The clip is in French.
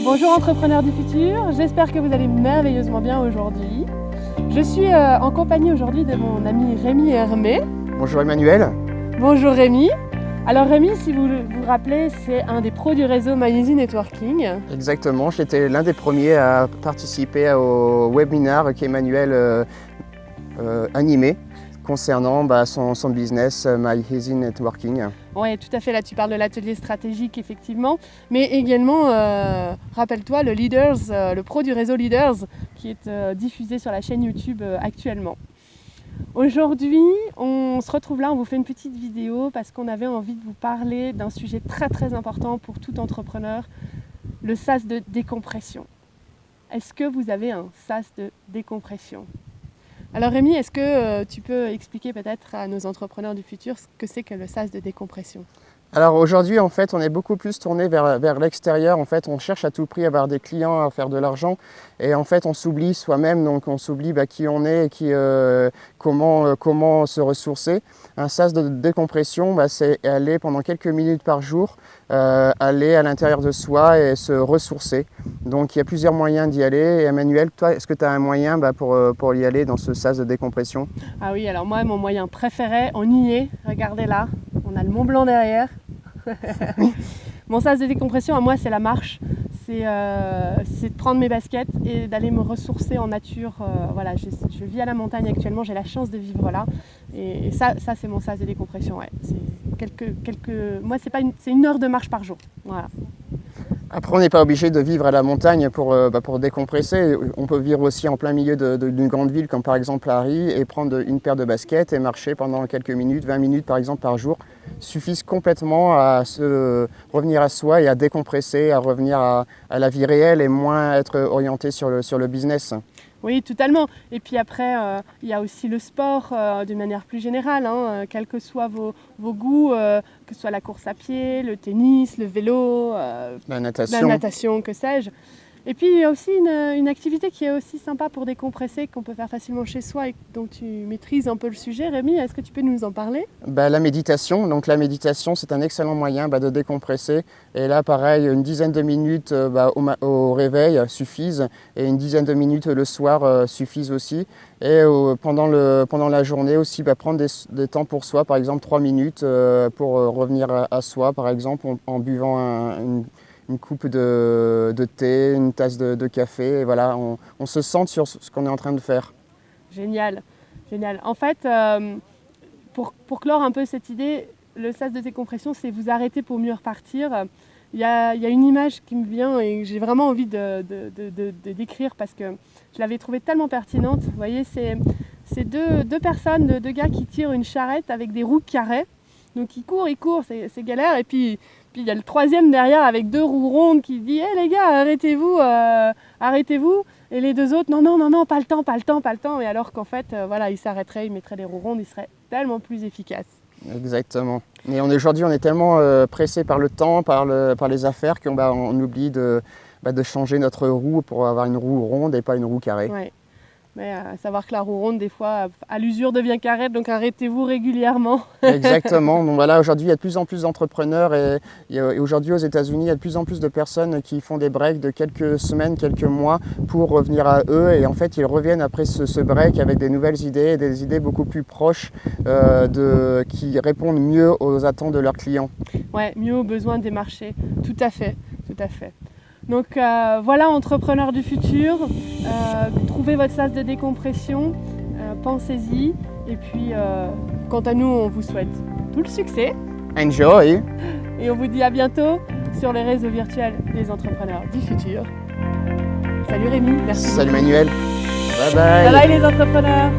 Bonjour entrepreneurs du futur, j'espère que vous allez merveilleusement bien aujourd'hui. Je suis en compagnie aujourd'hui de mon ami Rémi Hermé. Bonjour Emmanuel. Bonjour Rémi. Alors Rémi, si vous vous rappelez, c'est un des pros du réseau My Easy Networking. Exactement, j'étais l'un des premiers à participer au webinaire qu'Emmanuel animait concernant son business My Easy Networking. Oui, tout à fait, là tu parles de l'atelier stratégique effectivement, mais également, rappelle-toi, le pro du réseau Leaders qui est diffusé sur la chaîne YouTube actuellement. Aujourd'hui, on se retrouve là, on vous fait une petite vidéo parce qu'on avait envie de vous parler d'un sujet très très important pour tout entrepreneur, le sas de décompression. Est-ce que vous avez un sas de décompression ? Alors Rémi, est-ce que tu peux expliquer peut-être à nos entrepreneurs du futur ce que c'est que le sas de décompression ? Alors aujourd'hui, en fait, on est beaucoup plus tourné vers l'extérieur. En fait, on cherche à tout prix à avoir des clients, à faire de l'argent. Et en fait, on s'oublie soi-même, donc on s'oublie qui on est et comment se ressourcer. Un sas de décompression, c'est aller pendant quelques minutes par jour, aller à l'intérieur de soi et se ressourcer. Donc il y a plusieurs moyens d'y aller. Et Emmanuel, toi, est-ce que tu as un moyen pour y aller dans ce sas de décompression ? Ah oui, alors moi, mon moyen préféré, on y est, regardez là, on a le Mont Blanc derrière. Mon sas de décompression à moi c'est la marche, c'est de prendre mes baskets et d'aller me ressourcer en nature. Voilà, je vis à la montagne actuellement, j'ai la chance de vivre là et ça c'est mon sas de décompression. Ouais. Moi c'est une heure de marche par jour. Voilà. Après, on n'est pas obligé de vivre à la montagne pour décompresser. On peut vivre aussi en plein milieu d'une grande ville, comme par exemple Paris, et prendre une paire de baskets et marcher pendant quelques minutes, 20 minutes par exemple par jour, suffisent complètement à se revenir à soi et à décompresser, à revenir à la vie réelle et moins être orienté sur le business. Oui, totalement. Et puis après, il y a aussi le sport d'une manière plus générale, quels que soient vos goûts, que ce soit la course à pied, le tennis, le vélo, la natation, que sais-je. Et puis il y a aussi une activité qui est aussi sympa pour décompresser, qu'on peut faire facilement chez soi et dont tu maîtrises un peu le sujet. Rémi, est-ce que tu peux nous en parler ? La méditation. Donc la méditation, c'est un excellent moyen de décompresser. Et là, pareil, une dizaine de minutes au réveil suffisent et une dizaine de minutes le soir suffisent aussi. Et pendant la journée aussi, prendre des temps pour soi, par exemple 3 minutes pour revenir à soi, par exemple en buvant une coupe de thé, une tasse de café, et voilà, on se centre sur ce qu'on est en train de faire. Génial, génial. En fait, pour clore un peu cette idée, le sas de décompression, c'est vous arrêter pour mieux repartir. Il y a une image qui me vient et que j'ai vraiment envie de décrire parce que je l'avais trouvée tellement pertinente. Vous voyez, c'est deux personnes, deux gars qui tirent une charrette avec des roues carrées. Donc ils courent, c'est galère. Et puis il y a le troisième derrière avec 2 roues rondes qui dit « Hé les gars, arrêtez-vous !» Et les 2 autres « Non, pas le temps !» Et alors qu'en fait, ils s'arrêteraient, ils mettraient les roues rondes, ils seraient tellement plus efficaces. Exactement. Mais aujourd'hui, on est tellement pressé par le temps, par les affaires qu'on oublie de changer notre roue pour avoir une roue ronde et pas une roue carrée. Ouais. Mais à savoir que la roue ronde, des fois, à l'usure devient carrée, donc arrêtez-vous régulièrement. Exactement. Donc voilà, aujourd'hui, il y a de plus en plus d'entrepreneurs et aujourd'hui, aux États-Unis, il y a de plus en plus de personnes qui font des breaks de quelques semaines, quelques mois pour revenir à eux. Et en fait, ils reviennent après ce break avec des nouvelles idées, des idées beaucoup plus proches qui répondent mieux aux attentes de leurs clients. Ouais, mieux aux besoins des marchés. Tout à fait. Donc voilà, entrepreneurs du futur, trouvez votre sas de décompression, pensez-y. Et puis, quant à nous, on vous souhaite tout le succès. Enjoy! Et on vous dit à bientôt sur les réseaux virtuels des entrepreneurs du futur. Salut Rémi, merci. Salut Manuel. Bye bye. Bye bye les entrepreneurs.